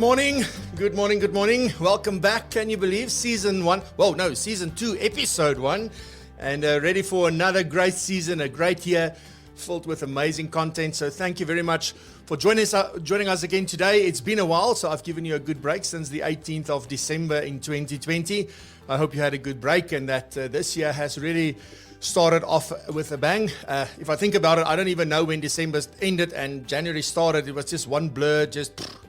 morning. Good morning. Good morning. Welcome back. Can you believe season 1? Well, no, season 2, episode 1. And ready for another great season, a great year filled with amazing content. So thank you very much for joining us again today. It's been a while, so I've given you a good break since the 18th of December in 2020. I hope you had a good break and that this year has really started off with a bang. If I think about it, I don't even know when December ended and January started. It was just one blur,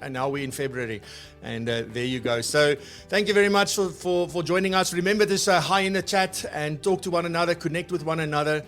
and now we're in February. And there you go. So thank you very much for joining us. Remember to say hi in the chat and talk to one another, connect with one another.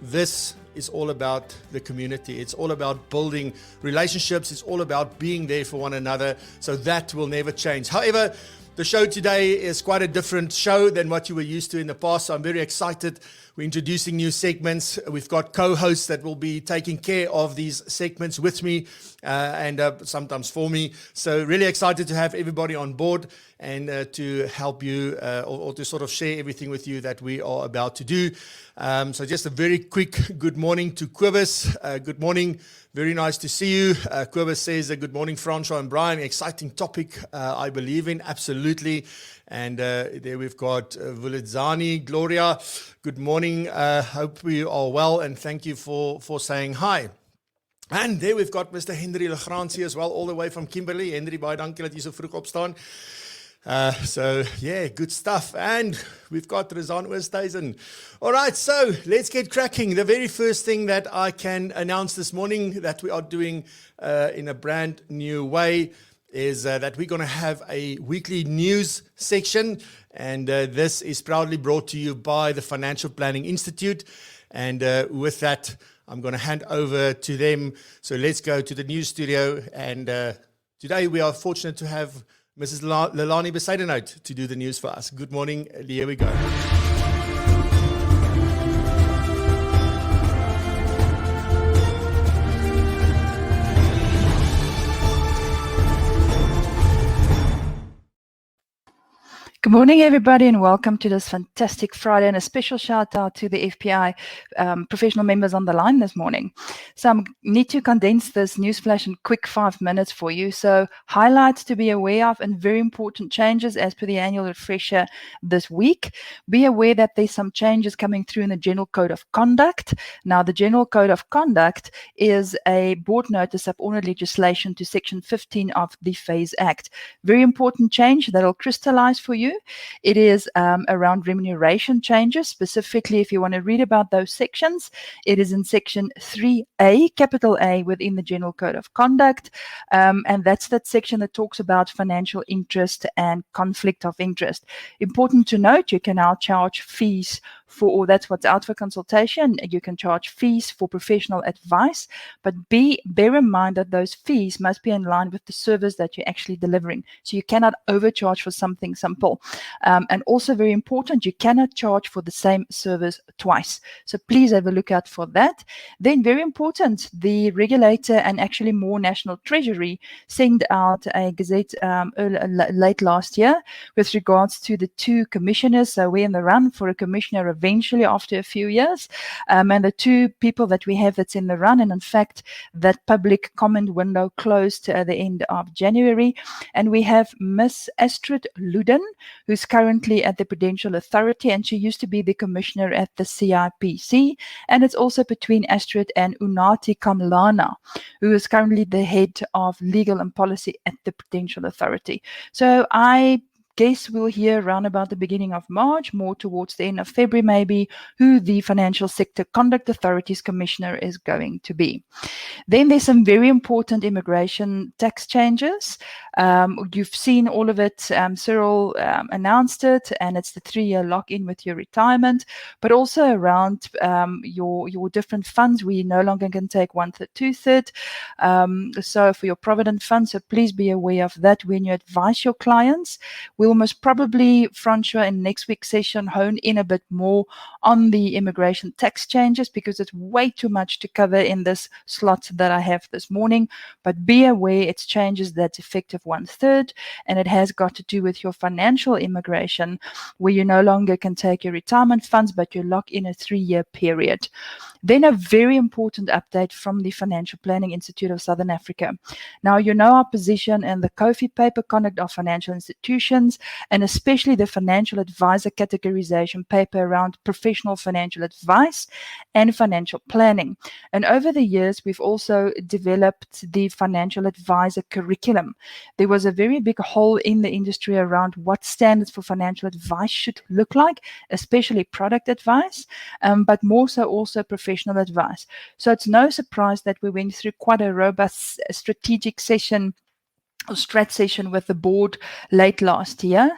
This is all about the community. It's all about building relationships. It's all about being there for one another. So that will never change. However, the show today is quite a different show than what you were used to in the past. So I'm very excited. We're introducing new segments. We've got co-hosts that will be taking care of these segments with me and sometimes for me. So really excited to have everybody on board and to help you or to sort of share everything with you that we are about to do. So just a very quick good morning to Jervis. Good morning. Very nice to see you. Jervis says good morning, Francois and Brian. Exciting topic I believe in, absolutely. And there we've got Vulidzani, Gloria. Good morning. Hope you are well and thank you for saying hi. And there we've got Mr. Henry Legrandsie as well, all the way from Kimberley. Henry, baie dankie dat jy so vroeg opstaan. So yeah, good stuff. And we've got Rizan Oosthuizen. All right, so let's get cracking. The very first thing that I can announce this morning that we are doing in a brand new way is that we're going to have a weekly news section. And this is proudly brought to you by the Financial Planning Institute. And with that, I'm going to hand over to them. So let's go to the news studio. And today we are fortunate to have Mrs. Lelani Besaidenout to do the news for us. Good morning. Here we go. Good morning, everybody, and welcome to this fantastic Friday, and a special shout out to the FPI professional members on the line this morning. So I need to condense this news flash in quick 5 minutes for you. So highlights to be aware of and very important changes as per the annual refresher this week. Be aware that there's some changes coming through in the General Code of Conduct. Now, the General Code of Conduct is a board notice of order legislation to Section 15 of the Phase Act. Very important change that will crystallize for you. It is around remuneration changes. Specifically, if you want to read about those sections, it is in Section 3A, capital A, within the General Code of Conduct. And that's that section that talks about financial interest and conflict of interest. Important to note, you can now charge fees or that's what's out for consultation. You can charge fees for professional advice, but bear in mind that those fees must be in line with the service that you're actually delivering. So you cannot overcharge for something simple. And also very important, you cannot charge for the same service twice. So please have a look out for that. Then very important, the regulator and actually more National Treasury sent out a gazette late last year with regards to the 2 commissioners. So we're in the run for a commissioner eventually after a few years. And the 2 people that we have that's in the run, and in fact, that public comment window closed at the end of January. And we have Miss Astrid Luden, who's currently at the Prudential Authority, and she used to be the commissioner at the CIPC. And it's also between Astrid and Unati Kamlana, who is currently the head of legal and policy at the Prudential Authority. So I guess we'll hear around about the beginning of March, more towards the end of February maybe, who the Financial Sector Conduct Authorities Commissioner is going to be. Then there's some very important immigration tax changes. You've seen all of it. Cyril announced it, and it's the 3-year lock-in with your retirement, but also around your different funds. We no longer can take 1/3, 2/3. So for your provident fund, so please be aware of that when you advise your clients. We'll most probably, Francois, in next week's session, hone in a bit more on the immigration tax changes because it's way too much to cover in this slot that I have this morning. But be aware it's changes that's effective 1/3, and it has got to do with your financial immigration, where you no longer can take your retirement funds, but you lock in a 3-year period. Then a very important update from the Financial Planning Institute of Southern Africa. Now, you know our position in the COFI paper, Conduct of Financial Institutions, and especially the Financial Advisor categorization paper around professional financial advice and financial planning. And over the years, we've also developed the Financial Advisor curriculum. There was a very big hole in the industry around what standards for financial advice should look like, especially product advice, but more so also professional advice. So it's no surprise that we went through quite a robust strategic session or strat session with the board late last year.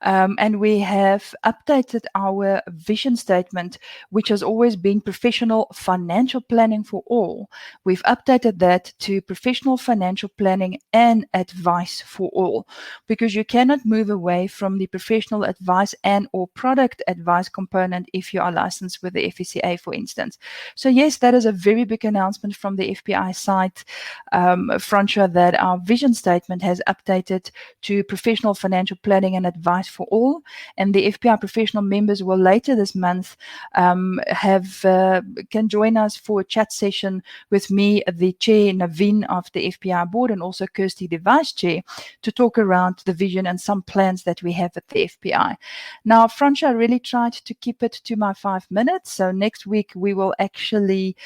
And we have updated our vision statement, which has always been professional financial planning for all. We've updated that to professional financial planning and advice for all, because you cannot move away from the professional advice and or product advice component if you are licensed with the FSCA, for instance. So yes, that is a very big announcement from the FPI side, Francois, that our vision statement has updated to professional financial planning and advice for all. And the FPI professional members will later this month can join us for a chat session with me, the chair, Naveen, of the FPI board, and also Kirsty, the vice chair, to talk around the vision and some plans that we have at the FPI. Now, Francois, I really tried to keep it to my 5 minutes. So next week, we will actually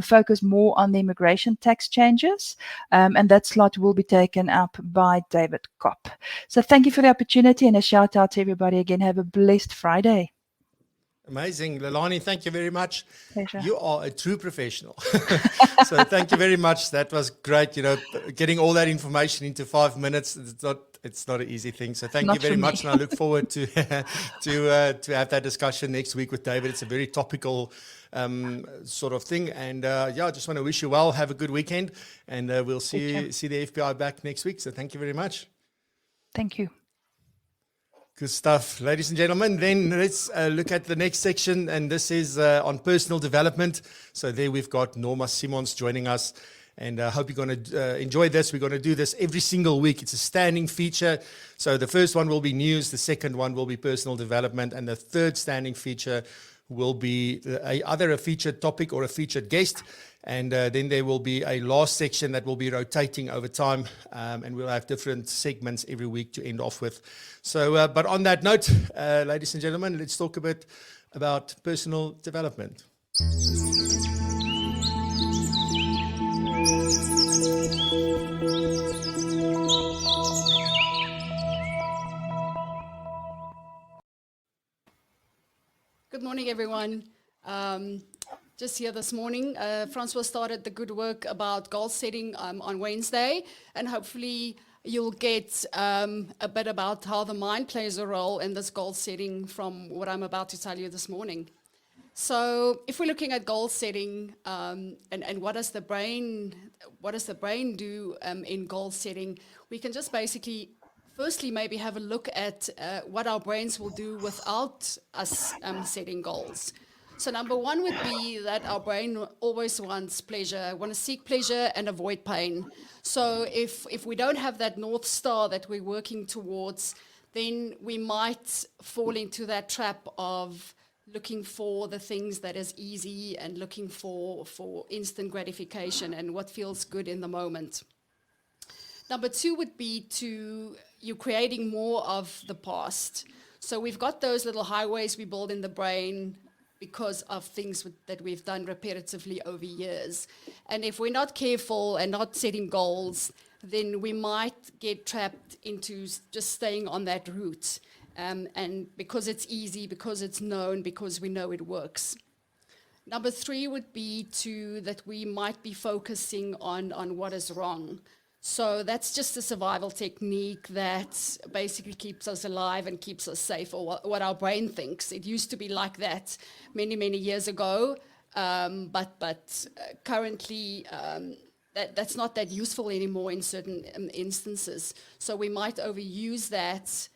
focus more on the immigration tax changes, and that slot will be taken up by David Kopp. So thank you for the opportunity, and a shout out to everybody again. Have a blessed Friday. Amazing. Lelani, thank you very much. Pleasure. You are a true professional. So thank you very much. That was great. Getting all that information into 5 minutes, it's not an easy thing. So thank you very much. And I look forward to have that discussion next week with David. It's a very topical sort of thing. And I just want to wish you well. Have a good weekend. And we'll see the FBI back next week. So thank you very much. Thank you. Good stuff, ladies and gentlemen. Then let's look at the next section, and this is on personal development. So there we've got Norma Simons joining us, and I hope you're going to enjoy this. We're going to do this every single week. It's a standing feature. So the first one will be news, the second one will be personal development, and the third standing feature will be either a featured topic or a featured guest. And then there will be a last section that will be rotating over time, and we'll have different segments every week to end off with. So, but on that note, ladies and gentlemen, let's talk a bit about personal development. Good morning, everyone. Just here this morning, Francois started the good work about goal setting on Wednesday, and hopefully you'll get a bit about how the mind plays a role in this goal setting from what I'm about to tell you this morning. So if we're looking at goal setting and what does the brain do in goal setting, we can just basically firstly maybe have a look at what our brains will do without us setting goals. So number one would be that our brain always wants pleasure, want to seek pleasure and avoid pain. So if we don't have that North Star that we're working towards, then we might fall into that trap of looking for the things that is easy and looking for instant gratification and what feels good in the moment. Number two would be you creating more of the past. So we've got those little highways we build in the brain because of things that we've done repetitively over years. And if we're not careful and not setting goals, then we might get trapped into just staying on that route. And because it's easy, because it's known, because we know it works. Number three would be that we might be focusing on what is wrong. So that's just a survival technique that basically keeps us alive and keeps us safe, or what our brain thinks. It used to be like that many, many years ago, but currently that's not that useful anymore in certain instances. So we might overuse that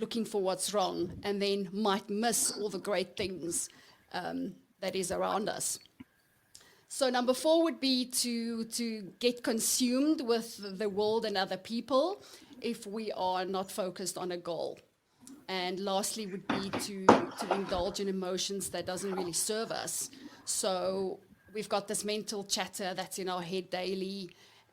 looking for what's wrong, and then might miss all the great things that is around us. So number 4 would be to get consumed with the world and other people if we are not focused on a goal. And lastly would be to indulge in emotions that doesn't really serve us. So we've got this mental chatter that's in our head daily,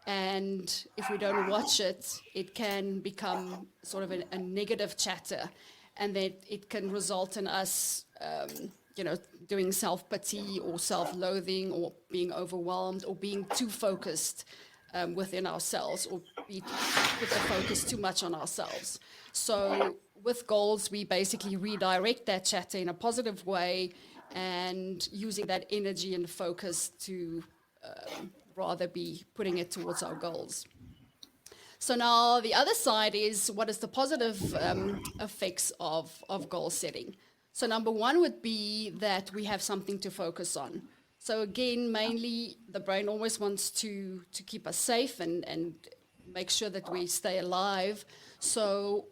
and if we don't watch it, it can become sort of a negative chatter, and then it can result in us doing self-pity or self-loathing, or being overwhelmed, or being too focused within ourselves, or put the focus too much on ourselves. So with goals, we basically redirect that chatter in a positive way, and using that energy and focus to rather be putting it towards our goals. So now the other side is, what is the positive effects of goal setting? So number 1 would be that we have something to focus on. So again, mainly the brain always wants to keep us safe and make sure that we stay alive. So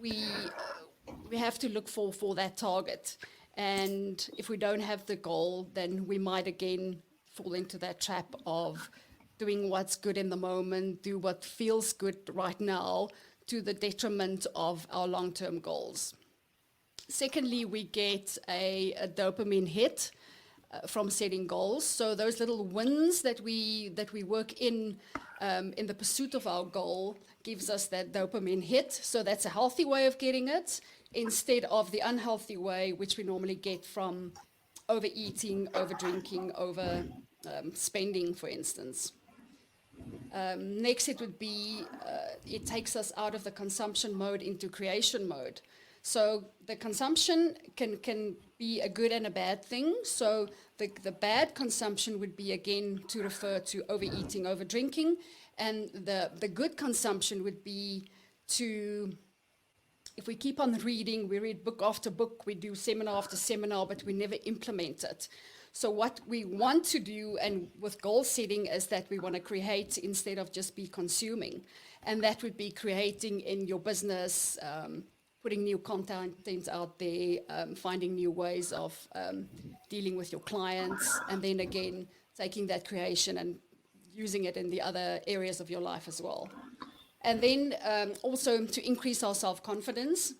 we have to look for that target. And if we don't have the goal, then we might again fall into that trap of doing what's good in the moment, do what feels good right now, to the detriment of our long-term goals. Secondly, we get a dopamine hit from setting goals. So those little wins that we work in the pursuit of our goal gives us that dopamine hit. So that's a healthy way of getting it, instead of the unhealthy way, which we normally get from overeating, over-drinking, spending, for instance. Next, it would be, it takes us out of the consumption mode into creation mode. So the consumption can be a good and a bad thing. So the bad consumption would be, again, to refer to overeating, over-drinking. And the good consumption would be to, if we keep on reading, we read book after book, we do seminar after seminar, but we never implement it. So what we want to do, and with goal setting, is that we want to create instead of just be consuming. And that would be creating in your business, putting new content out there, finding new ways of dealing with your clients, and then again, taking that creation and using it in the other areas of your life as well. And then also to increase our self-confidence.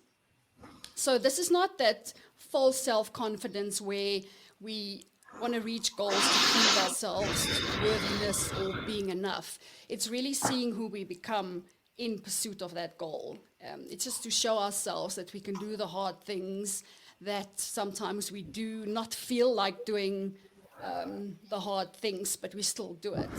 So this is not that false self-confidence where we want to reach goals to prove ourselves worthiness or being enough. It's really seeing who we become in pursuit of that goal. It's just to show ourselves that we can do the hard things that sometimes we do not feel like doing the hard things, but we still do it.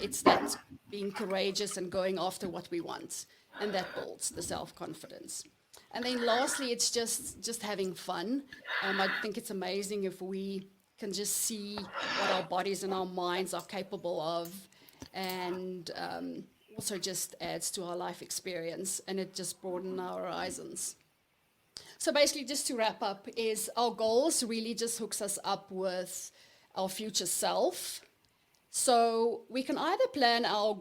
It's that being courageous and going after what we want, and that builds the self-confidence. And then lastly, it's just having fun. I think it's amazing if we can just see what our bodies and our minds are capable of, and also just adds to our life experience, and it just broadens our horizons. So basically, just to wrap up, is our goals really just hooks us up with our future self. So we can either plan our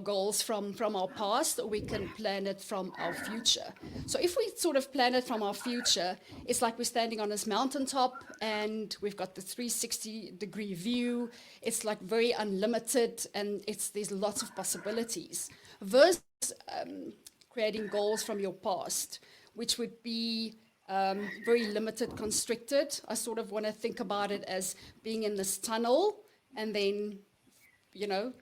goals from our past, or we can plan it from our future. So if we sort of plan it from our future, it's like we're standing on this mountaintop and we've got the 360-degree view. It's like very unlimited, and there's lots of possibilities. Versus creating goals from your past, which would be very limited, constricted. I sort of want to think about it as being in this tunnel, and then,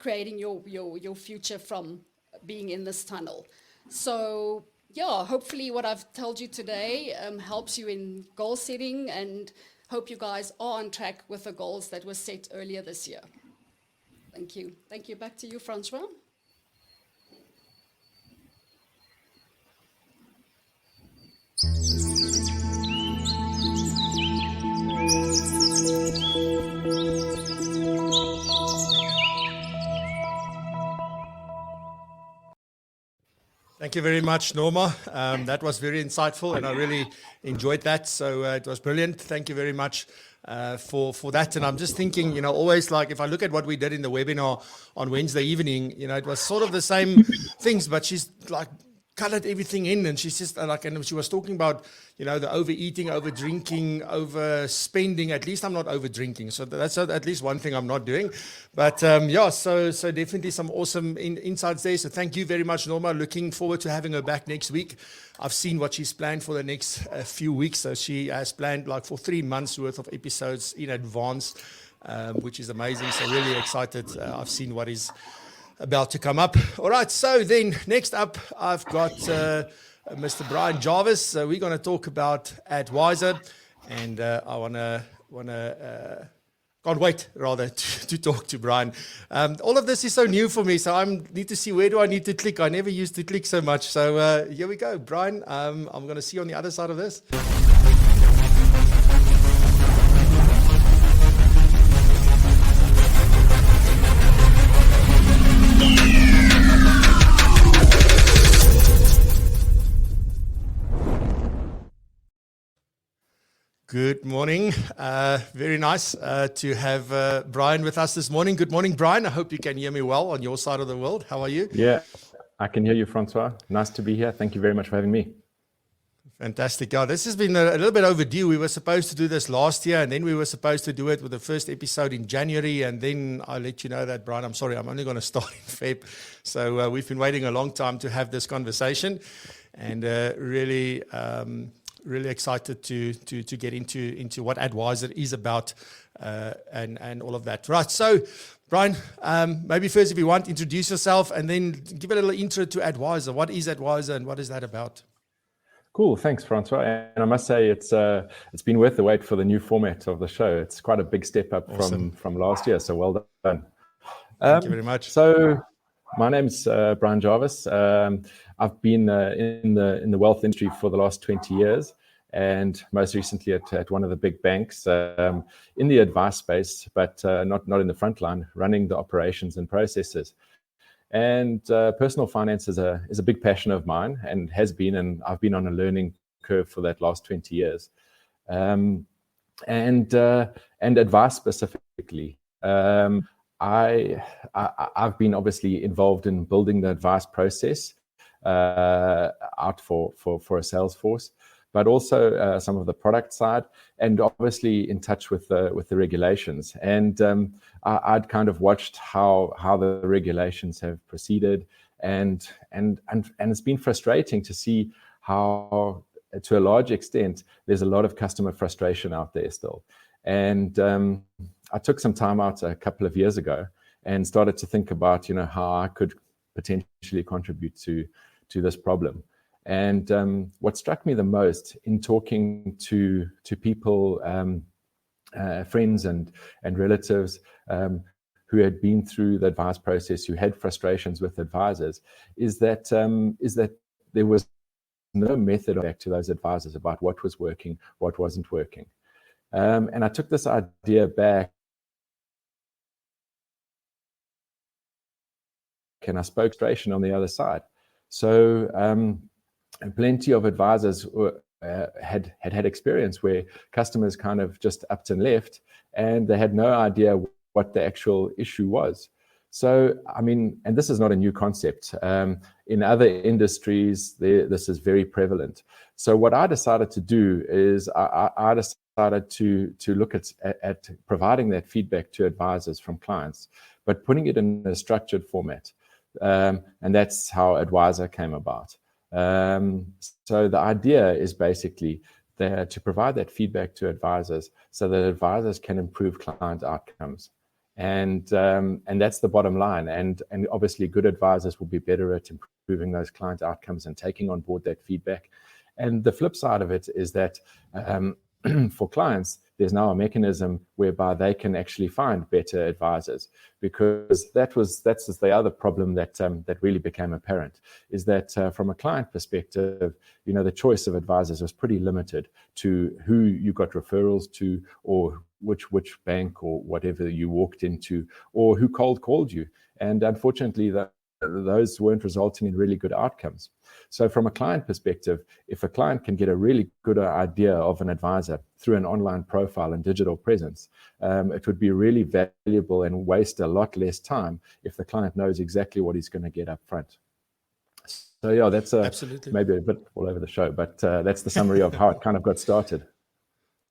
creating your future from being in this tunnel. So, yeah, hopefully what I've told you today helps you in goal setting, and hope you guys are on track with the goals that were set earlier this year. Thank you. Thank you. Back to you, Francois. Thank you very much, Norma. That was very insightful, and I really enjoyed that. So it was brilliant. Thank you very much for that. And I'm just thinking, always like if I look at what we did in the webinar on Wednesday evening, it was sort of the same things, but she's like colored everything in, and she's just and she was talking about, the overeating, over drinking, overspending. At least I'm not over drinking, so that's at least one thing I'm not doing. But so definitely some awesome insights there. So thank you very much, Norma. Looking forward to having her back next week. I've seen what she's planned for the next few weeks. So she has planned for 3 months worth of episodes in advance, which is amazing. So really excited. I've seen what is about to come up. All right. So then next up, I've got Mr. Brian Jervis. We're going to talk about Advisor, and I can't wait, rather, to talk to Brian. All of this is so new for me, so I need to see where do I need to click. I never used to click so much. So here we go, Brian. I'm going to see you on the other side of this. Good morning. Very nice to have Brian with us this morning. Good morning, Brian. I hope you can hear me well on your side of the world. How are you? Yeah, I can hear you, Francois. Nice to be here. Thank you very much for having me. Fantastic. Yeah, this has been a little bit overdue. We were supposed to do this last year, and then we were supposed to do it with the first episode in January, and then I'll let you know that, Brian, I'm sorry, I'm only going to start in Feb. So we've been waiting a long time to have this conversation, and really excited to get into what Advisor is about and all of that. Right. So, Brian, maybe first, if you want, introduce yourself and then give a little intro to Advisor. What is Advisor and what is that about? Cool. Thanks, Francois. And I must say it's been worth the wait for the new format of the show. It's quite a big step up Awesome. from last year. So well done. Thank you very much. So my name's Brian Jervis. I've been in the wealth industry for the last 20 years, and most recently at one of the big banks in the advice space, but not in the front line, running the operations and processes. And personal finance is a big passion of mine, and has been, and I've been on a learning curve for that last 20 years. And advice specifically. I've been obviously involved in building the advice process out for a sales force, but also some of the product side, and obviously in touch with the regulations. And I'd kind of watched how the regulations have proceeded, and it's been frustrating to see how, to a large extent, there's a lot of customer frustration out there still. And I took some time out a couple of years ago and started to think about, how I could potentially contribute to this problem. And what struck me the most in talking to people, friends and relatives who had been through the advice process, who had frustrations with advisors, is that there was no method back to those advisors about what was working, what wasn't working. And I took this idea back, and I spoke frustration on the other side. So plenty of advisors had experience where customers kind of just upped and left, and they had no idea what the actual issue was. So, I mean, and this is not a new concept. In other industries, this is very prevalent. So what I decided to do is I decided to look at providing that feedback to advisors from clients, but putting it in a structured format. And that's how Advisor came about. So the idea is basically to provide that feedback to advisors so that advisors can improve client outcomes. And that's the bottom line. And obviously good advisors will be better at improving those client outcomes and taking on board that feedback. And the flip side of it is that for clients, there's now a mechanism whereby they can actually find better advisors, because that's the other problem that really became apparent, is that from a client perspective, the choice of advisors was pretty limited to who you got referrals to, or which bank or whatever you walked into, or who cold called you. And unfortunately, those weren't resulting in really good outcomes. So from a client perspective, if a client can get a really good idea of an advisor through an online profile and digital presence, it would be really valuable and waste a lot less time if the client knows exactly what he's going to get up front. So yeah, that's Absolutely. maybe a bit all over the show, but that's the summary of how it kind of got started.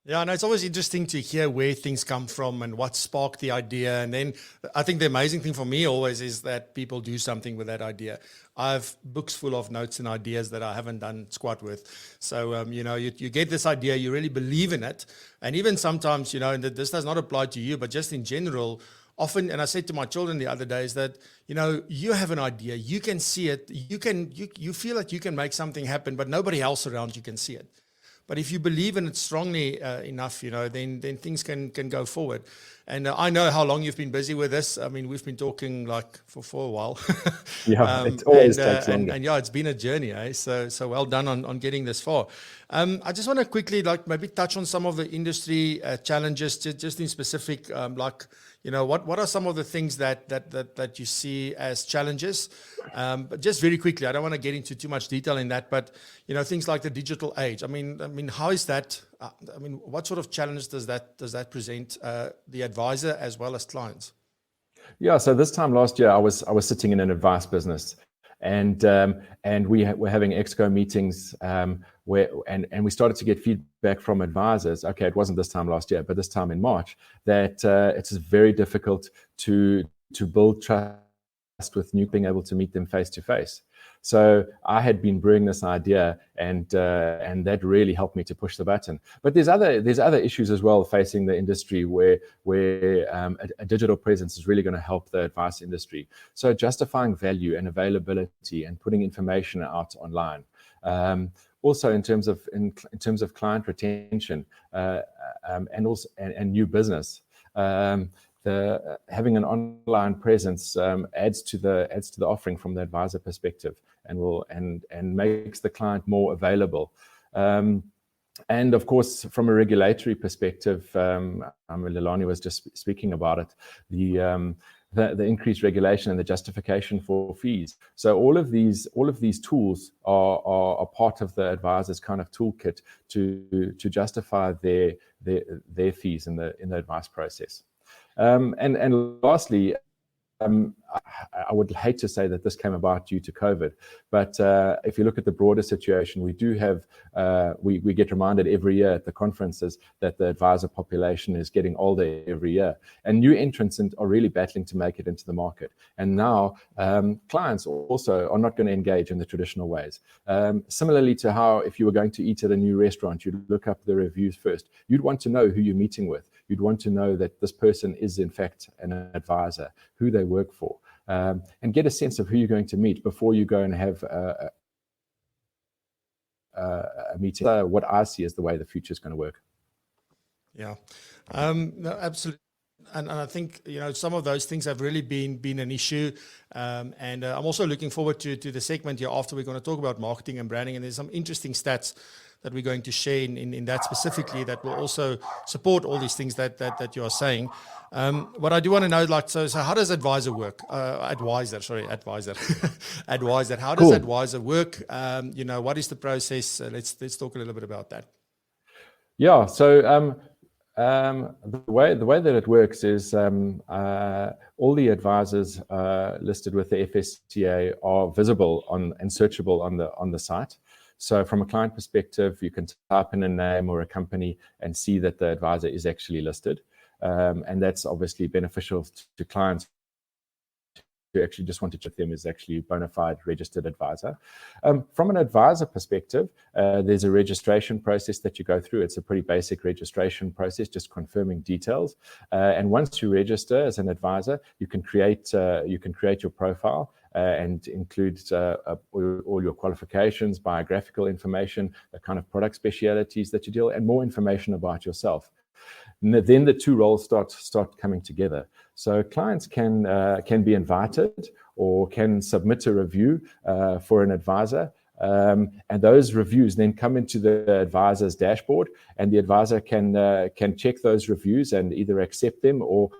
Yeah, no, it's always interesting to hear where things come from and what sparked the idea. And then I think the amazing thing for me always is that people do something with that idea. I have books full of notes and ideas that I haven't done squat with. So, you get this idea, you really believe in it. And even sometimes, and this does not apply to you, but just in general, often, and I said to my children the other day, is that, you have an idea, you can see it, you feel that you can make something happen, but nobody else around you can see it. But if you believe in it strongly enough, then things can go forward. And I know how long you've been busy with this. I mean, we've been talking like for a while. Yeah, it always takes longer. And yeah, it's been a journey, eh? So well done on getting this far. I just want to quickly maybe touch on some of the industry challenges, just in specific, what are some of the things that you see as challenges? But just very quickly, I don't want to get into too much detail in that, but things like the digital age. I mean, how is that? What sort of challenge does that present the advisor as well as clients? Yeah, so this time last year, I was sitting in an advice business, and we were having exco meetings where we started to get feedback from advisors. Okay, it wasn't this time last year, but this time in March, that it's very difficult to build trust with new, being able to meet them face to face. So I had been brewing this idea, and that really helped me to push the button. But there's other issues as well facing the industry where a digital presence is really going to help the advice industry. So justifying value and availability and putting information out online. Also in terms of client retention and new business. Having an online presence adds to the offering from the advisor perspective, and makes the client more available. And of course, from a regulatory perspective, Lilani was just speaking about it. The increased regulation and the justification for fees. So all of these tools are part of the advisor's kind of toolkit to justify their fees in the advice process. And lastly, I would hate to say that this came about due to COVID, but if you look at the broader situation, we do have, we get reminded every year at the conferences that the advisor population is getting older every year, and new entrants are really battling to make it into the market. And now clients also are not going to engage in the traditional ways. Similarly to how if you were going to eat at a new restaurant, you'd look up the reviews first. You'd want to know who you're meeting with. You'd want to know that this person is in fact an advisor, who they work for, and get a sense of who you're going to meet before you go and have a meeting. What I see as the way the future is going to work. Yeah, no, absolutely. And I think some of those things have really been an issue, and I'm also looking forward to the segment here after. We're going to talk about marketing and branding, and there's some interesting stats that we're going to share in that specifically that will also support all these things that you are saying. What I do want to know, so how does advisor work? Advisor. Advisor. How does advisor work? What is the process? Let's talk a little bit about that. Yeah. So the way that it works is all the advisors listed with the FSCA are visible and searchable on the site. So from a client perspective, you can type in a name or a company and see that the advisor is actually listed. And that's obviously beneficial to clients who actually just want to check them as actually a bona fide registered advisor. From an advisor perspective, there's a registration process that you go through. It's a pretty basic registration process, just confirming details. And once you register as an advisor, you can create your profile and include all your qualifications, biographical information, the kind of product specialities that you deal, and more information about yourself. And then the two roles start coming together. So clients can be invited or can submit a review for an advisor. And those reviews then come into the advisor's dashboard, and the advisor can check those reviews and either accept them or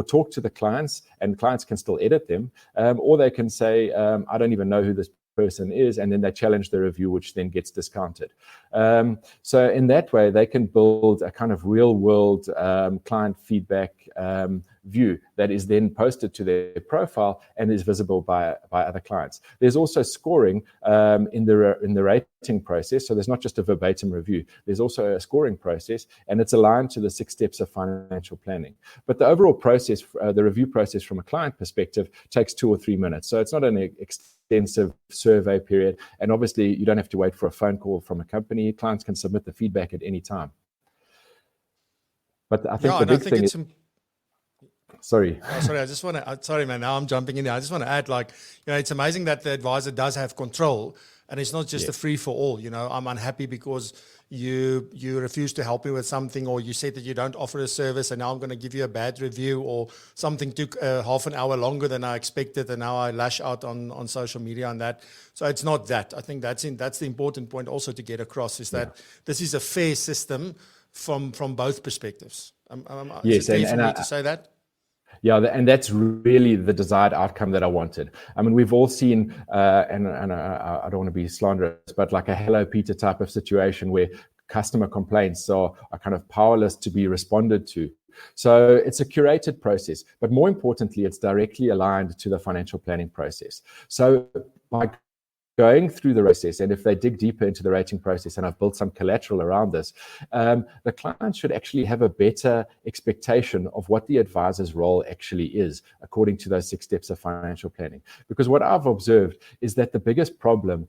talk to the clients, and clients can still edit them, or they can say, I don't even know who this person is, and then they challenge the review, which then gets discounted. So in that way, they can build a kind of real world client feedback view that is then posted to their profile and is visible by other clients. There's also scoring in the rating process. So there's not just a verbatim review. There's also a scoring process, and it's aligned to the 6 steps of financial planning. But the overall process, the review process from a client perspective, takes 2 or 3 minutes. So it's not an extensive survey period. And obviously, you don't have to wait for a phone call from a company. Clients can submit the feedback at any time. But I think the big thing is... Sorry. Oh, sorry, I just want to, sorry, man, now I'm jumping in there. I just want to add, like, it's amazing that the advisor does have control, and it's not just a free for all. I'm unhappy because you refuse to help me with something, or you said that you don't offer a service, and now I'm going to give you a bad review, or something took half an hour longer than I expected, and now I lash out on social media on that. So it's not that. I think that's the important point also to get across, is that this is a fair system from both perspectives. Yes, is it fair for me to say that? Yeah, and that's really the desired outcome that I wanted. I mean, we've all seen, and I don't want to be slanderous, but like a Hello Peter type of situation where customer complaints are kind of powerless to be responded to. So it's a curated process, but more importantly, it's directly aligned to the financial planning process. So by going through the process, and if they dig deeper into the rating process, and I've built some collateral around this, the client should actually have a better expectation of what the advisor's role actually is, according to those 6 steps of financial planning. Because what I've observed is that the biggest problem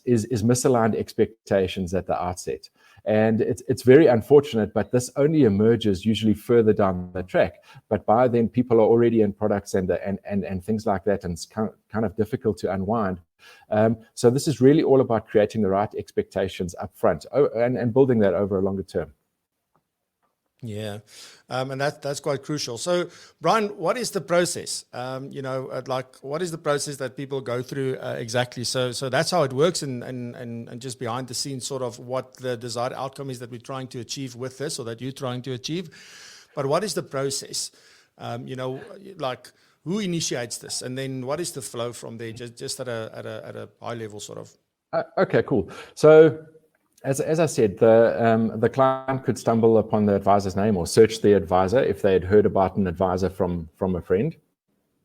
is misaligned expectations at the outset. And it's very unfortunate, but this only emerges usually further down the track. But by then, people are already in products and things like that, and it's kind of difficult to unwind. So this is really all about creating the right expectations up front and building that over a longer term. Yeah, and that's quite crucial. So, Brian, what is the process? What is the process that people go through exactly? So that's how it works, and just behind the scenes, sort of what the desired outcome is that we're trying to achieve with this, or that you're trying to achieve. But what is the process? Who initiates this, and then what is the flow from there? Just at a high level, sort of. Okay, cool. So, as I said, the client could stumble upon the advisor's name or search the advisor if they had heard about an advisor from a friend,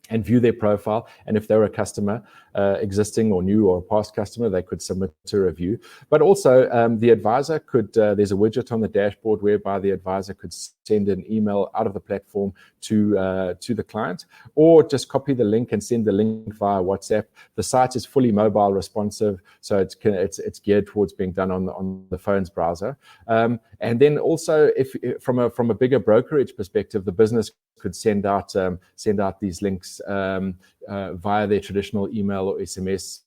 and view their profile. And if they're a customer, existing or new or a past customer, they could submit a review. But also the advisor could, there's a widget on the dashboard whereby the advisor could send an email out of the platform to the client, or just copy the link and send the link via WhatsApp. The site is fully mobile responsive, so it's geared towards being done on the phone's browser. And then also, if from a bigger brokerage perspective, the business could send out these links via their traditional email or SMS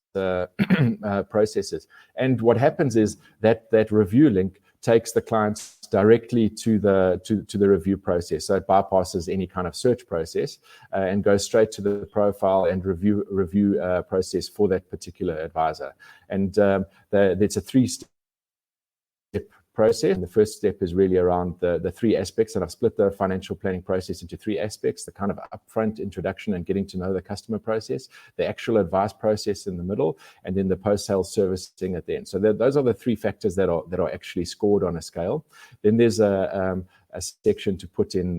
processes. And what happens is that review link takes the clients directly to the review process. So it bypasses any kind of search process and goes straight to the profile and review process for that particular advisor. And it's a 3-step process. And the first step is really around the 3 aspects, and I've split the financial planning process into 3 aspects: the kind of upfront introduction and getting to know the customer process, the actual advice process in the middle, and then the post-sale servicing at the end. So those are the 3 factors that are actually scored on a scale. Then there's a section to put in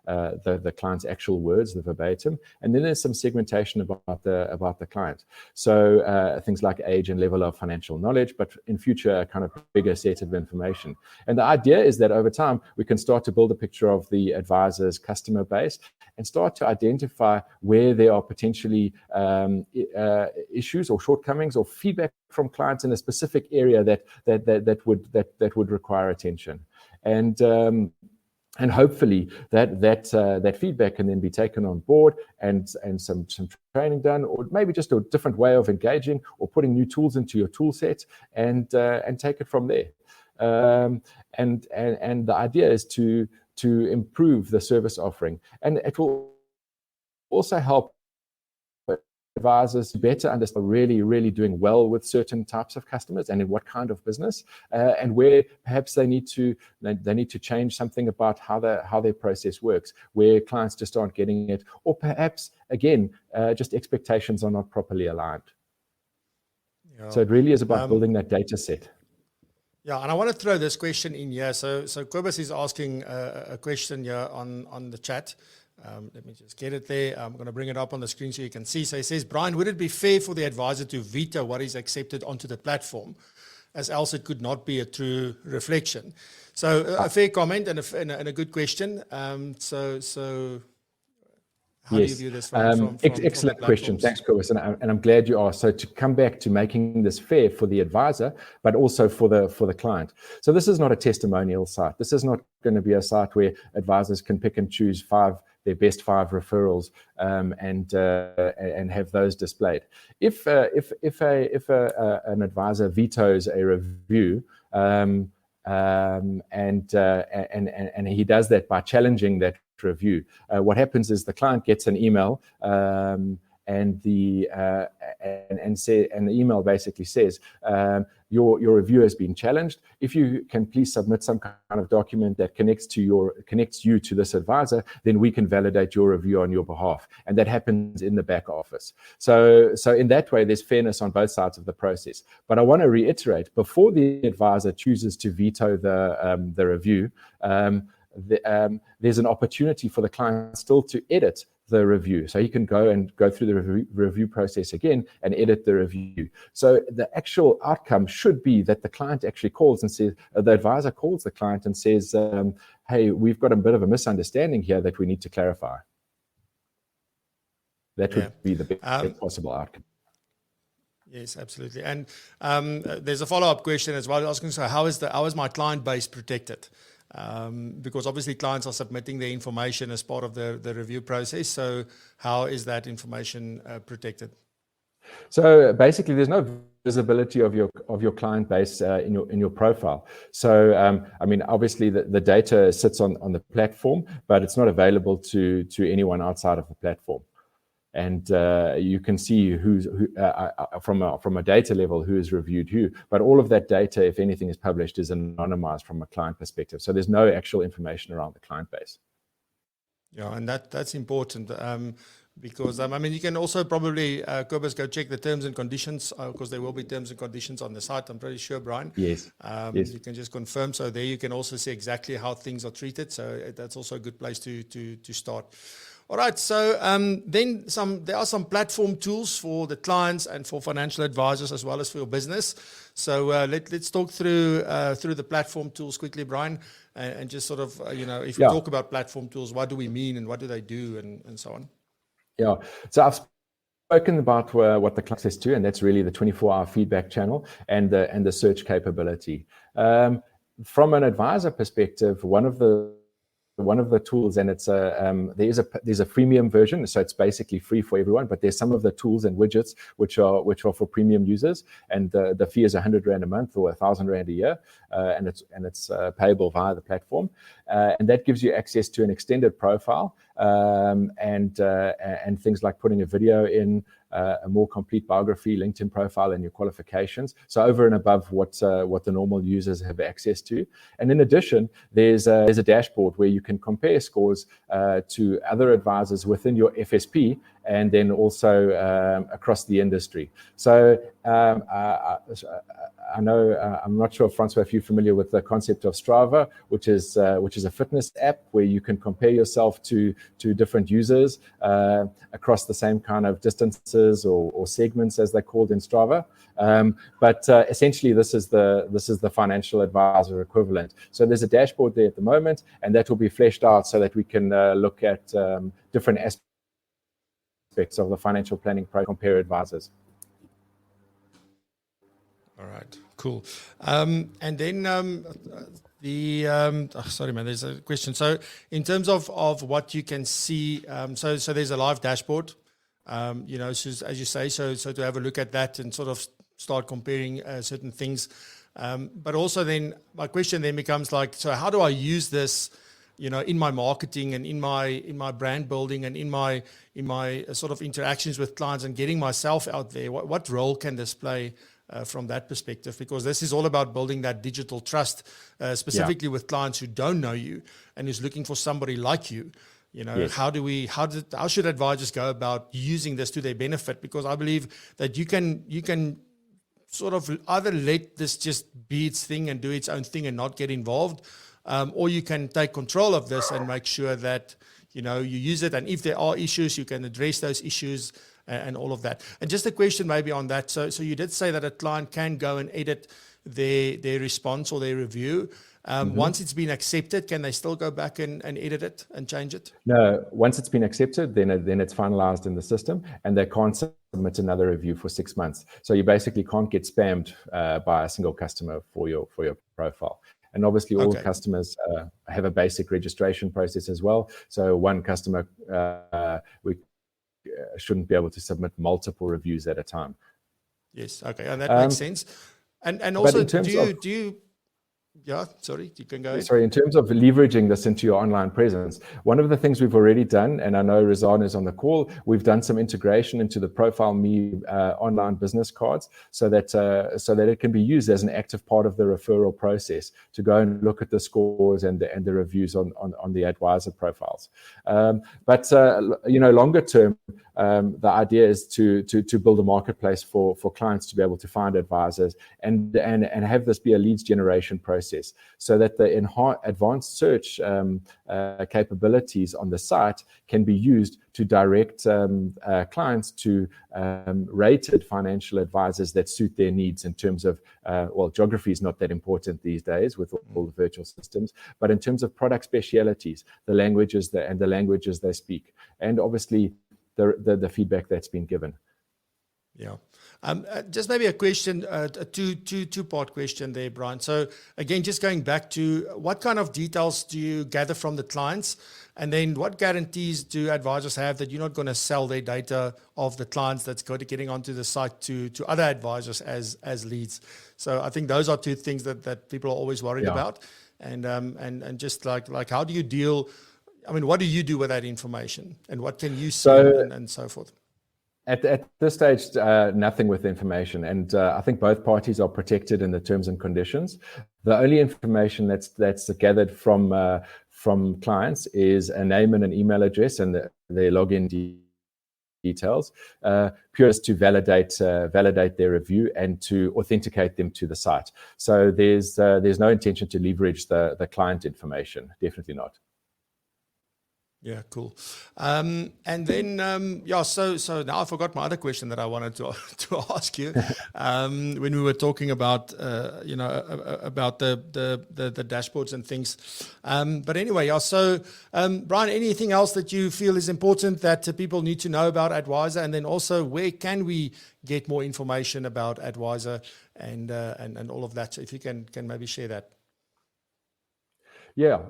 the client's actual words, the verbatim, and then there's some segmentation about the client. So things like age and level of financial knowledge, but in future a kind of bigger set of information. And the idea is that over time we can start to build a picture of the advisor's customer base and start to identify where there are potentially issues or shortcomings or feedback from clients in a specific area that would require attention. And hopefully that feedback can then be taken on board and some training done, or maybe just a different way of engaging, or putting new tools into your tool set, and take it from there. And the idea is to improve the service offering, and it will also help advisors better understand really doing well with certain types of customers and in what kind of business, and where perhaps they need to change something about how their process works, where clients just aren't getting it, or perhaps again just expectations are not properly aligned. Yeah. So it really is about building that data set. Yeah, and I want to throw this question in here. So Kobus is asking a question here on the chat. Let me just get it there. I'm going to bring it up on the screen so you can see. So he says, Brian, would it be fair for the advisor to veto what is accepted onto the platform, as else it could not be a true reflection? So a fair comment and a good question. So how do you view this from excellent question. Thanks, Jervis. And I'm glad you asked. So to come back to making this fair for the advisor, but also for the client. So this is not a testimonial site. This is not going to be a site where advisors can pick and choose their best 5 referrals and have those displayed. If an advisor vetoes a review and he does that by challenging that review, what happens is the client gets an email and the email basically says your review has been challenged. If you can please submit some kind of document that connects you to this advisor, then we can validate your review on your behalf. And that happens in the back office. So in that way, there's fairness on both sides of the process. But I want to reiterate, before the advisor chooses to veto the review, there's an opportunity for the client still to edit the review. So he can go through the review process again and edit the review. So the actual outcome should be that the client actually calls and says, the advisor calls the client and says, hey, we've got a bit of a misunderstanding here that we need to clarify. That would be the best possible outcome. Yes, absolutely. And there's a follow-up question as well, asking, so how is my client base protected? Because obviously clients are submitting their information as part of the review process. So how is that information protected? So basically, there's no visibility of your client base in your profile. So I mean, obviously the data sits on the platform, but it's not available to anyone outside of the platform. And you can see who from a data level who has reviewed who, but all of that data, if anything is published, is anonymized from a client perspective. So there's no actual information around the client base. Yeah, and that's important because I mean, you can also probably Kobus, go check the terms and conditions because there will be terms and conditions on the site. I'm pretty sure, Brian. Yes. Yes. You can just confirm. So there you can also see exactly how things are treated. So that's also a good place to start. All right, so then there are some platform tools for the clients and for financial advisors as well as for your business. So let's talk through the platform tools quickly, Brian, and just sort of, if we talk about platform tools, what do we mean and what do they do and so on? Yeah, so I've spoken about what the client says to, and that's really the 24-hour feedback channel and the search capability. From an advisor perspective, one of the tools, and it's there's a freemium version, so it's basically free for everyone, but there's some of the tools and widgets which are for premium users, and the fee is 100 Rand a month or 1,000 Rand a year, and it's payable via the platform, and that gives you access to an extended profile and things like putting a video in, a more complete biography, LinkedIn profile, and your qualifications. So over and above what the normal users have access to. And in addition, there's a dashboard where you can compare scores to other advisors within your FSP and then also across the industry. So I know, I'm not sure, Francois, if you're familiar with the concept of Strava, which is a fitness app where you can compare yourself to different users across the same kind of distances or segments, as they're called in Strava. But essentially, this is the financial advisor equivalent. So there's a dashboard there at the moment, and that will be fleshed out so that we can look at different aspects of the financial planning process, compare advisors. All right, cool. And then sorry, man, there's a question. So in terms of what you can see, so there's a live dashboard, so as you say, so to have a look at that and sort of start comparing certain things. But also then my question then becomes like, so how do I use this, in my marketing and in my brand building and in my sort of interactions with clients and getting myself out there? What role can this play from that perspective? Because this is all about building that digital trust, specifically with clients who don't know you and who's looking for somebody like you. Yes. How should advisors go about using this to their benefit? Because I believe that you can sort of either let this just be its thing and do its own thing and not get involved, or you can take control of this and make sure that you use it, and if there are issues, you can address those issues and all of that. And just a question maybe on that. So you did say that a client can go and edit their response or their review. Once it's been accepted, can they still go back and edit it and change it? No, once it's been accepted, then it's finalized in the system, and they can't submit another review for 6 months. So you basically can't get spammed by a single customer for your profile. And obviously, all customers have a basic registration process as well. So one customer, we shouldn't be able to submit multiple reviews at a time. Yes. Okay. And that makes sense. And also, do you? Yeah, sorry, you can go ahead. Sorry, in terms of leveraging this into your online presence, one of the things we've already done, and I know Razan is on the call, we've done some integration into the Profile Me online business cards so that it can be used as an active part of the referral process to go and look at the scores and the reviews on the advisor profiles. But longer term, the idea is to build a marketplace for clients to be able to find advisors and have this be a leads generation process, so that the advanced search capabilities on the site can be used to direct clients to rated financial advisors that suit their needs in terms of, geography is not that important these days with all the virtual systems, but in terms of product specialities, the languages they speak, and obviously the feedback that's been given. Yeah. Just maybe a question, a two-part question there, Brian. So again, just going back to what kind of details do you gather from the clients? And then what guarantees do advisors have that you're not going to sell their data of the clients that's getting onto the site to other advisors as leads? So I think those are two things that people are always worried about. And just like how do you deal? I mean, what do you do with that information, and what can you see and so forth? At this stage, nothing with information, and I think both parties are protected in the terms and conditions. The only information that's gathered from clients is a name and an email address and their login details, pure to validate their review and to authenticate them to the site. So there's no intention to leverage the client information. Definitely not. Yeah, cool. And then, so now I forgot my other question that I wanted to ask you when we were talking about, about the dashboards and things. But anyway, so Brian, anything else that you feel is important that people need to know about Advisor? And then also, where can we get more information about Advisor and all of that? So if you can maybe share that. Yeah,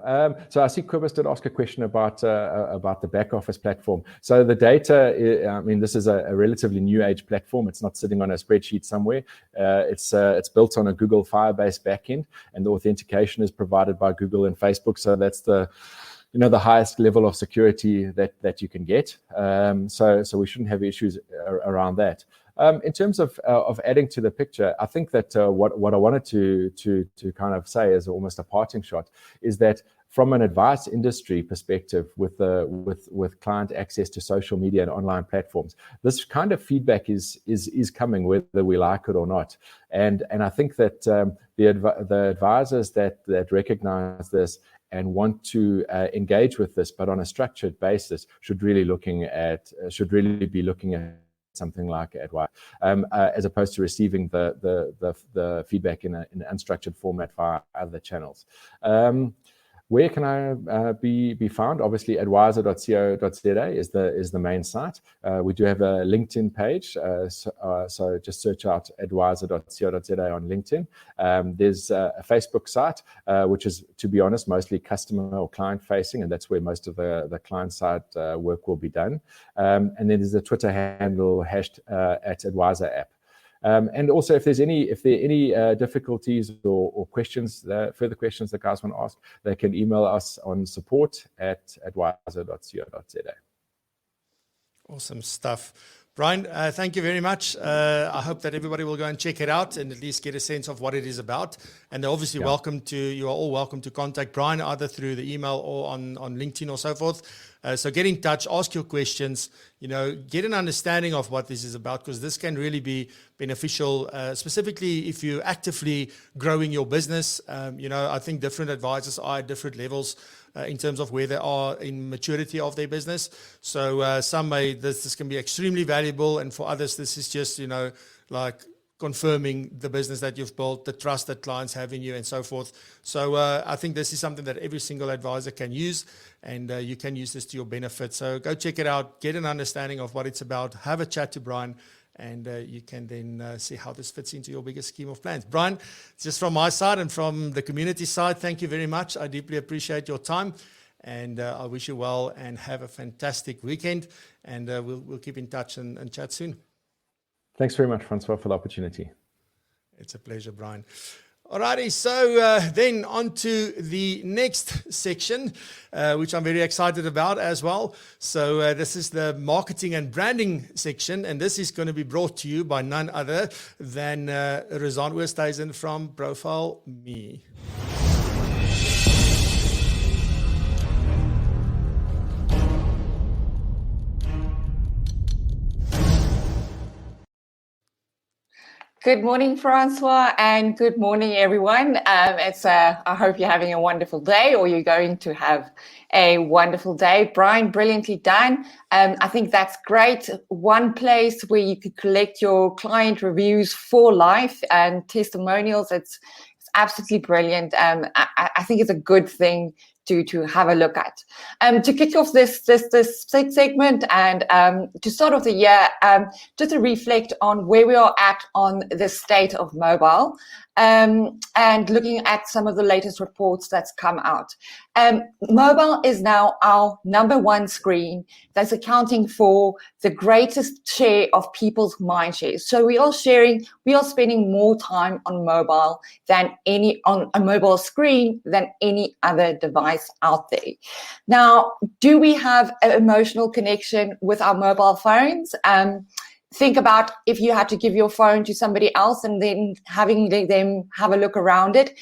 so I see Kobus did ask a question about the back office platform. So the data, I mean, this is a relatively new age platform. It's not sitting on a spreadsheet somewhere. It's built on a Google Firebase backend, and the authentication is provided by Google and Facebook. So that's the highest level of security that you can get. So we shouldn't have issues around that. In terms of adding to the picture, I think that what I wanted to kind of say as almost a parting shot is that from an advice industry perspective, with client access to social media and online platforms, this kind of feedback is coming whether we like it or not. And I think that the advisors that recognize this and want to engage with this, but on a structured basis, should really be looking at something like Adwire, as opposed to receiving the feedback in an unstructured format via other channels. Where can I be found? Obviously, advisor.co.za is the main site. We do have a LinkedIn page, so just search out advisor.co.za on LinkedIn. There's a Facebook site, which is, to be honest, mostly customer or client facing, and that's where most of the client side work will be done. And then there's a Twitter handle hashed at Advisor app. And also, if there are any difficulties or questions, further questions that guys want to ask, they can email us on support@advisor.co.za. Awesome stuff. Brian, thank you very much. I hope that everybody will go and check it out and at least get a sense of what it is about. And they're obviously you are all welcome to contact Brian either through the email or on LinkedIn or so forth. So get in touch, ask your questions, get an understanding of what this is about, because this can really be beneficial, specifically if you're actively growing your business. I think different advisors are at different levels in terms of where they are in maturity of their business. So this can be extremely valuable, and for others, this is just, like confirming the business that you've built, the trust that clients have in you, and so forth. So I think this is something that every single advisor can use, and you can use this to your benefit. So go check it out, get an understanding of what it's about, have a chat to Brian, and you can then see how this fits into your bigger scheme of plans. Brian, just from my side and from the community side, thank you very much. I deeply appreciate your time, and I wish you well and have a fantastic weekend, and we'll keep in touch and chat soon. Thanks very much, Francois, for the opportunity. It's a pleasure, Brian. Alrighty, so then on to the next section, which I'm very excited about as well. So this is the marketing and branding section, and this is going to be brought to you by none other than Razan Oosthuizen from Profile Me. Good morning, Francois, and good morning, everyone. I hope you're having a wonderful day, or you're going to have a wonderful day. Brian, brilliantly done. I think that's great. One place where you could collect your client reviews for life and testimonials. It's absolutely brilliant. I think it's a good thing to have a look at. To kick off this segment and to start off the year, just to reflect on where we are at on the state of mobile, and looking at some of the latest reports that's come out. Mobile is now our number one screen that's accounting for the greatest share of people's mind shares. So we are spending more time on mobile on a mobile screen than any other device out there. Now, do we have an emotional connection with our mobile phones? Think about if you had to give your phone to somebody else and then having them have a look around it.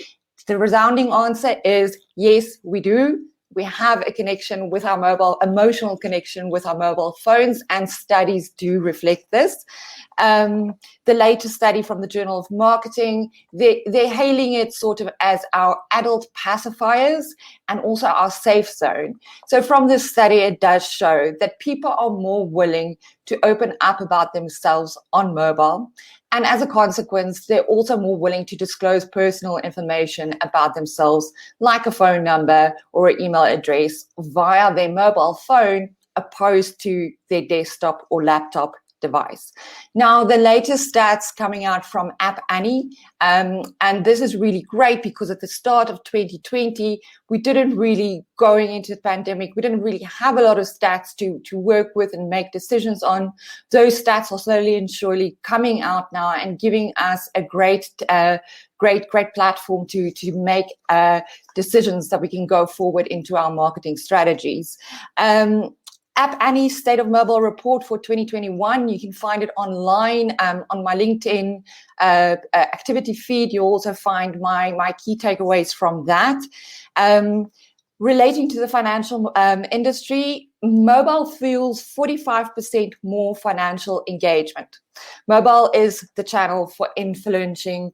The resounding answer is yes, we do. We have a connection with our emotional connection with our mobile phones, and studies do reflect this. The latest study from the Journal of Marketing, they're hailing it sort of as our adult pacifiers and also our safe zone. So from this study, it does show that people are more willing to open up about themselves on mobile. And as a consequence, they're also more willing to disclose personal information about themselves, like a phone number or an email address, via their mobile phone, opposed to their desktop or laptop device. Now, the latest stats coming out from App Annie, and this is really great because at the start of 2020, we didn't really, going into the pandemic, we didn't really have a lot of stats to work with and make decisions on. Those stats are slowly and surely coming out now and giving us a great platform to make decisions that we can go forward into our marketing strategies. App Annie's State of Mobile report for 2021. You can find it online on my LinkedIn activity feed. You'll also find my key takeaways from that. Relating to the financial industry, mobile fuels 45% more financial engagement. Mobile is the channel for influencing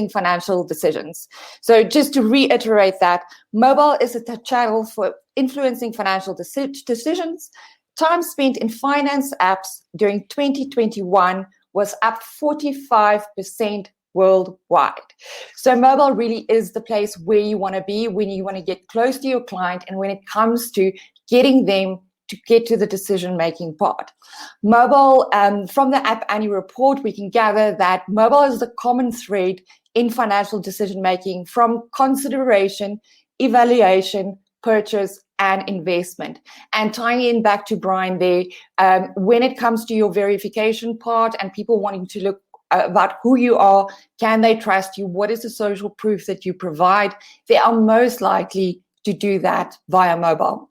financial decisions. So just to reiterate that, mobile is the channel for influencing financial decisions. Time spent in finance apps during 2021 was up 45% worldwide. So mobile really is the place where you want to be when you want to get close to your client and when it comes to getting them to get to the decision-making part. Mobile, from the App Annie report, we can gather that mobile is the common thread in financial decision-making, from consideration, evaluation, purchase, and investment. And tying in back to Brian there, when it comes to your verification part and people wanting to look about who you are, can they trust you, what is the social proof that you provide, they are most likely to do that via mobile.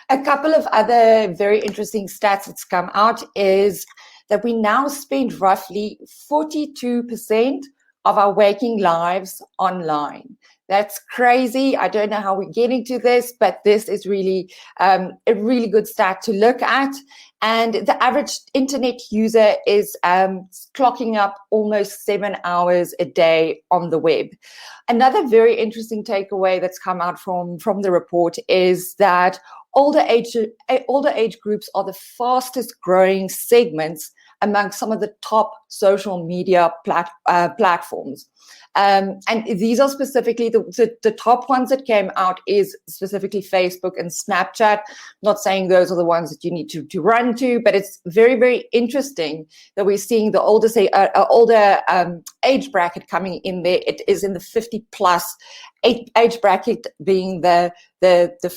A couple of other very interesting stats that's come out is that we now spend roughly 42% of our waking lives online. That's crazy. I don't know how we're getting to this, but this is really a really good stat to look at. And the average internet user is clocking up almost 7 hours a day on the web. Another very interesting takeaway that's come out from the report is that older age groups are the fastest growing segments among some of the top social media platforms. And these are specifically the top ones that came out is specifically Facebook and Snapchat. Not saying those are the ones that you need to run to, but it's very, very interesting that we're seeing the older age bracket coming in there. It is in the 50 plus age bracket being the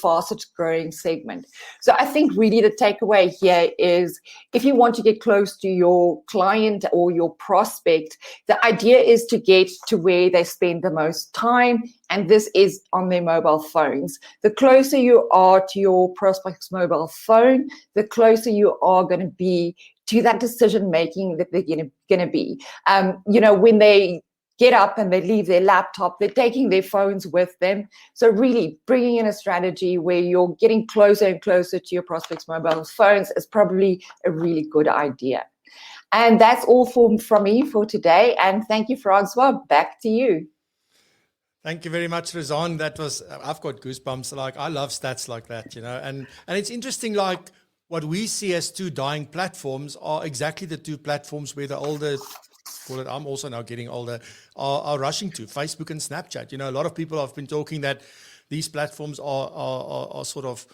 fastest growing segment. So I think really the takeaway here is if you want to get close to your client or your prospect, the idea is to get to where they spend the most time, and this is on their mobile phones. The closer you are to your prospect's mobile phone, the closer you are going to be to that decision making that they're going to be. When they get up and they leave their laptop, they're taking their phones with them. So really bringing in a strategy where you're getting closer and closer to your prospects' mobile phones is probably a really good idea. And that's all from me for today. And thank you, Francois. Back to you. Thank you very much, Razan. That was, I've got goosebumps. Like, I love stats like that, and it's interesting, like what we see as two dying platforms are exactly the two platforms where the older, I'm also now getting older, are rushing to, Facebook and Snapchat. A lot of people have been talking that these platforms are sort of,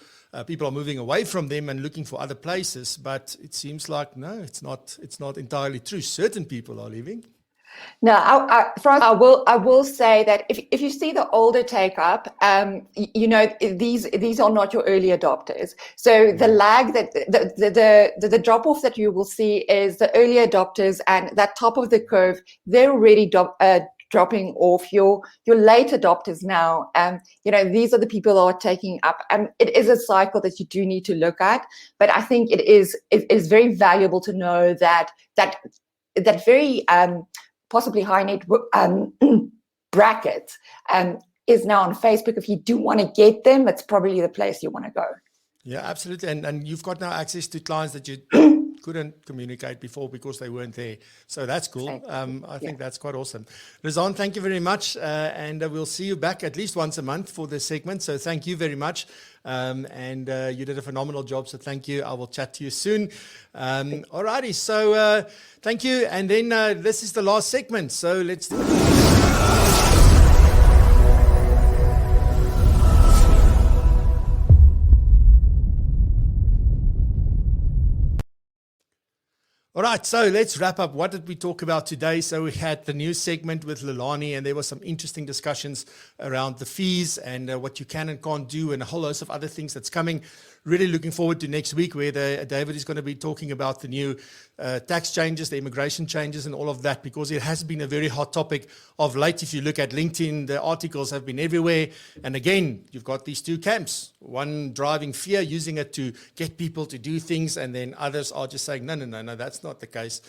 people are moving away from them and looking for other places, but it seems like, no, it's not entirely true. Certain people are leaving. No, I will say that if you see the older take up, these are not your early adopters. So the lag that the drop off that you will see is the early adopters, and that top of the curve, they're already dropping off. Your late adopters now, these are the people that are taking up. It is a cycle that you do need to look at, but I think it is very valuable to know that very possibly high net bracket is now on Facebook. If you do want to get them, it's probably the place you want to go. Yeah, absolutely. And you've got now access to clients that you couldn't communicate before because they weren't there. So that's cool. I think that's quite awesome. Razan, thank you very much. And we'll see you back at least once a month for this segment. So thank you very much. And you did a phenomenal job. So thank you. I will chat to you soon. All righty. So thank you. And then this is the last segment. So let's do it. All right, so let's wrap up. What did we talk about today? So we had the new segment with Lilani, and there were some interesting discussions around the fees and what you can and can't do, and a whole host of other things that's coming. Really looking forward to next week, where David is going to be talking about the new tax changes, the immigration changes, and all of that, because it has been a very hot topic of late. If you look at LinkedIn, the articles have been everywhere. And again, you've got these two camps, one driving fear, using it to get people to do things, and then others are just saying, no, that's not the case.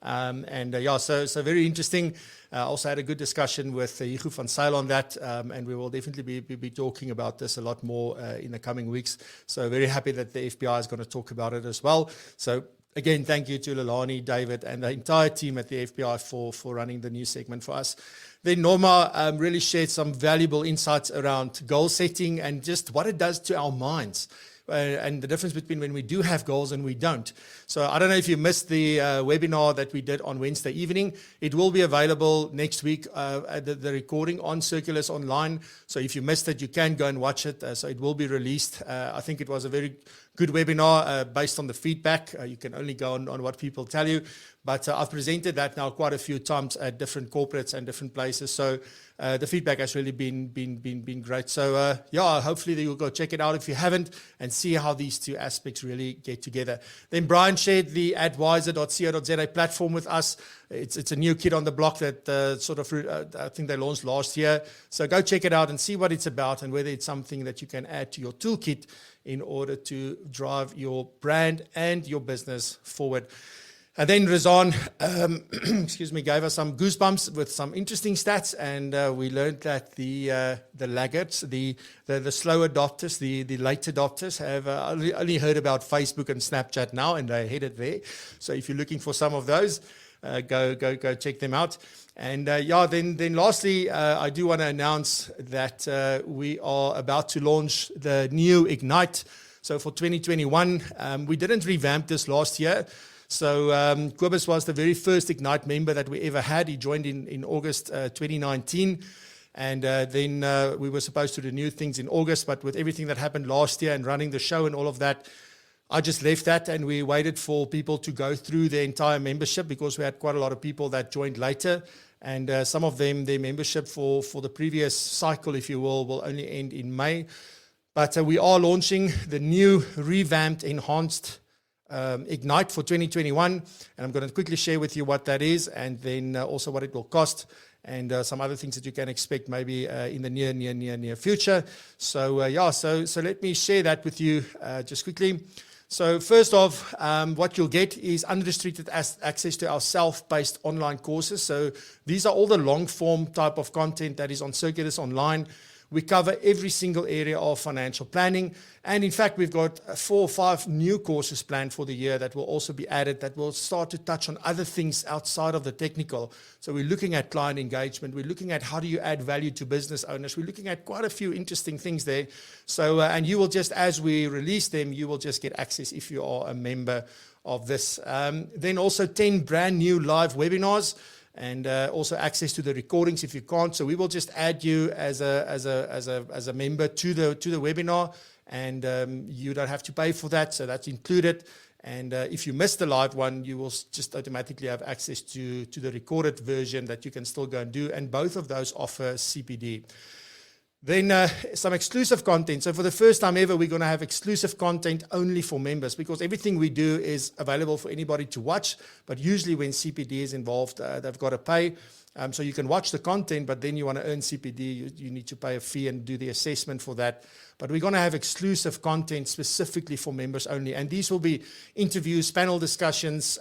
So very interesting. Also had a good discussion with Hugo van Zyl on that, and we will definitely be talking about this a lot more in the coming weeks. So very happy that the FBI is going to talk about it as well. So again, thank you to Lilani, David, and the entire team at the FBI for running the new segment for us. Then Norma really shared some valuable insights around goal setting and just what it does to our minds. And the difference between when we do have goals and we don't. So I don't know if you missed the webinar that we did on Wednesday evening. It will be available next week, the recording on Circulus Online. So if you missed it, you can go and watch it. So it will be released. I think it was a very good webinar based on the feedback. You can only go on what people tell you. But I've presented that now quite a few times at different corporates and different places. So the feedback has really been great. So hopefully you'll go check it out if you haven't and see how these two aspects really get together. Then Brian shared the advisor.co.za platform with us. It's a new kid on the block that I think they launched last year. So go check it out and see what it's about and whether it's something that you can add to your toolkit in order to drive your brand and your business forward. And then Razan, excuse me, gave us some goosebumps with some interesting stats, and we learned that the laggards, the slow adopters, the late adopters have only heard about Facebook and Snapchat now, and they're headed there. So if you're looking for some of those, go check them out. And then lastly, I do want to announce that we are about to launch the new Ignite. So for 2021, we didn't revamp this last year. So Kobus was the very first Ignite member that we ever had. He joined in August 2019. And then we were supposed to renew things in August. But with everything that happened last year and running the show and all of that, I just left that, and we waited for people to go through their entire membership, because we had quite a lot of people that joined later. And some of them, their membership for the previous cycle, if you will only end in May. But we are launching the new revamped, enhanced Ignite for 2021, and I'm going to quickly share with you what that is, and then also what it will cost, and some other things that you can expect maybe in the near future. So so let me share that with you just quickly. So first off, what you'll get is unrestricted access to our self-paced online courses. So these are all the long-form type of content that is on Circuitous Online. We cover every single area of financial planning. And in fact, we've got 4 or 5 new courses planned for the year that will also be added, that will start to touch on other things outside of the technical. So we're looking at client engagement. We're looking at how do you add value to business owners. We're looking at quite a few interesting things there. So, and you will just, as we release them, you will just get access if you are a member of this. Then also 10 brand new live webinars, and also access to the recordings if you can't. So we will just add you as a member to the webinar, and you don't have to pay for that. So that's included. And if you miss the live one, you will just automatically have access to the recorded version that you can still go and do. And both of those offer CPD. Then some exclusive content. So for the first time ever, we're going to have exclusive content only for members, because everything we do is available for anybody to watch. But usually when CPD is involved, they've got to pay. So you can watch the content, but then you want to earn CPD, you need to pay a fee and do the assessment for that. But we're going to have exclusive content specifically for members only. And these will be interviews, panel discussions,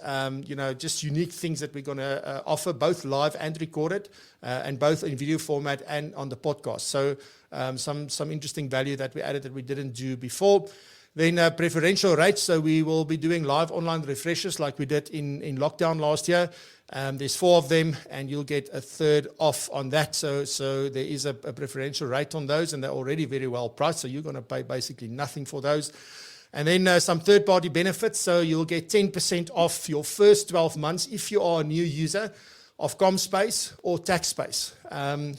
just unique things that we're going to offer, both live and recorded, and both in video format and on the podcast. So some interesting value that we added that we didn't do before. Then preferential rates. So we will be doing live online refreshers like we did in lockdown last year. There's 4 of them, and you'll get a third off on that. So there is a preferential rate on those, and they're already very well priced. So you're going to pay basically nothing for those. And then some third-party benefits. So you'll get 10% off your first 12 months if you are a new user of ComSpace or TaxSpace.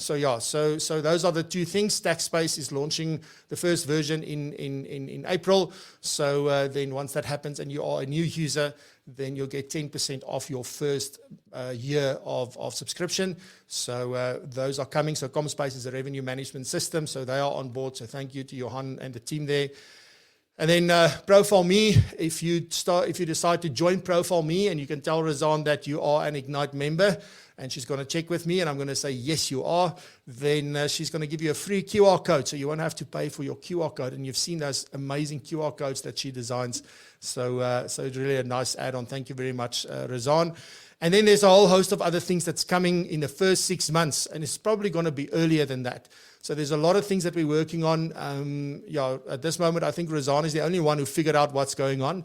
So those are the 2 things. TaxSpace is launching the first version in April. So then once that happens and you are a new user, then you'll get 10% off your first year of subscription. So those are coming. So ComSpace is a revenue management system. So they are on board. So thank you to Johan and the team there. And then Profile Me, if you decide to join Profile Me, and you can tell Razan that you are an Ignite member, and she's going to check with me, and I'm going to say, yes, you are, then she's going to give you a free QR code, so you won't have to pay for your QR code. And you've seen those amazing QR codes that she designs. So it's really a nice add-on. Thank you very much, Razan. And then there's a whole host of other things that's coming in the first 6 months, and it's probably going to be earlier than that. So there's a lot of things that we're working on. At this moment, I think Razan is the only one who figured out what's going on.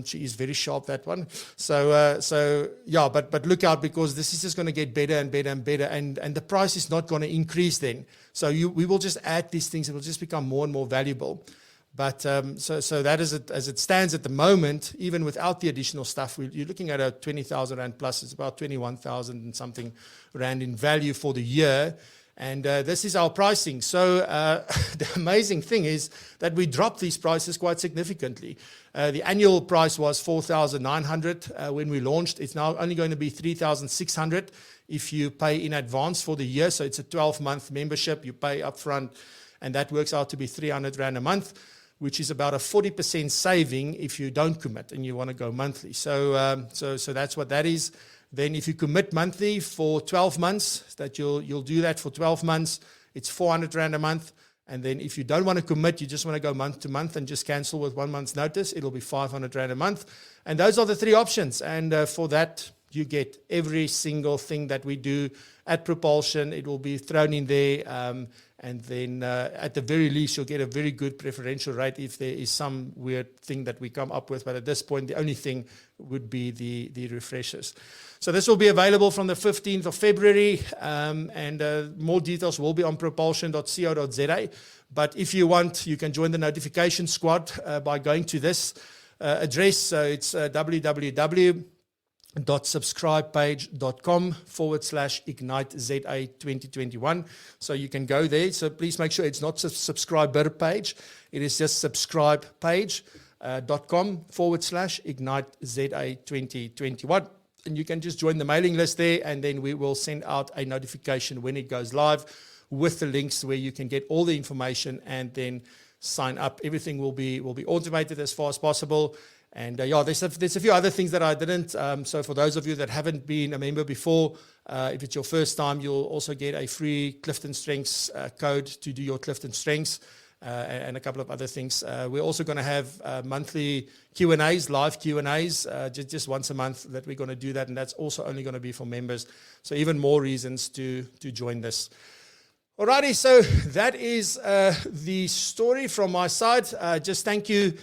She is very sharp, that one. But look out, because this is just going to get better and better and better, and the price is not going to increase then. So we will just add these things. It will just become more and more valuable. But so that is it, as it stands at the moment, even without the additional stuff, you're looking at a 20,000 Rand plus. It's about 21,000 and something Rand in value for the year. And this is our pricing. So the amazing thing is that we dropped these prices quite significantly. The annual price was 4,900 when we launched. It's now only going to be 3,600 if you pay in advance for the year. So it's a 12-month membership. You pay upfront, and that works out to be 300 Rand a month, which is about a 40% saving if you don't commit and you want to go monthly. So that's what that is. Then if you commit monthly for 12 months, that you'll do that for 12 months, it's 400 Rand a month. And then if you don't want to commit, you just want to go month to month and just cancel with 1 month's notice, it'll be 500 Rand a month. And those are the 3 options. And for that, you get every single thing that we do at Propulsion. It will be thrown in there. And then at the very least, you'll get a very good preferential rate if there is some weird thing that we come up with. But at this point, the only thing would be the refreshers. So this will be available from the 15th of February, and more details will be on propulsion.co.za. But if you want, you can join the notification squad by going to this address. So it's www.subscribepage.com/IgniteZA 2021. So you can go there. So please make sure it's not a subscriber page. It is just subscribepage.com/IgniteZA 2021. And you can just join the mailing list there, and then we will send out a notification when it goes live with the links where you can get all the information and then sign up. Everything will be automated as far as possible. And there's a few other things that I didn't. So for those of you that haven't been a member before, if it's your first time, you'll also get a free Clifton Strengths code to do your Clifton Strengths. And a couple of other things. We're also going to have monthly Q&As, live Q&As, just once a month that we're going to do that, and that's also only going to be for members. So even more reasons to join this. Alrighty, so that is the story from my side. Just thank you.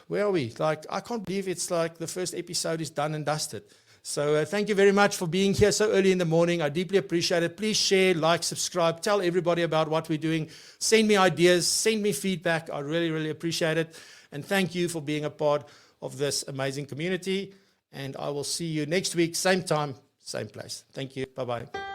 Where are we? I can't believe it's like the first episode is done and dusted. So thank you very much for being here so early in the morning. I deeply appreciate it. Please share, like, subscribe, tell everybody about what we're doing. Send me ideas, send me feedback. I really, really appreciate it. And thank you for being a part of this amazing community. And I will see you next week, same time, same place. Thank you. Bye-bye.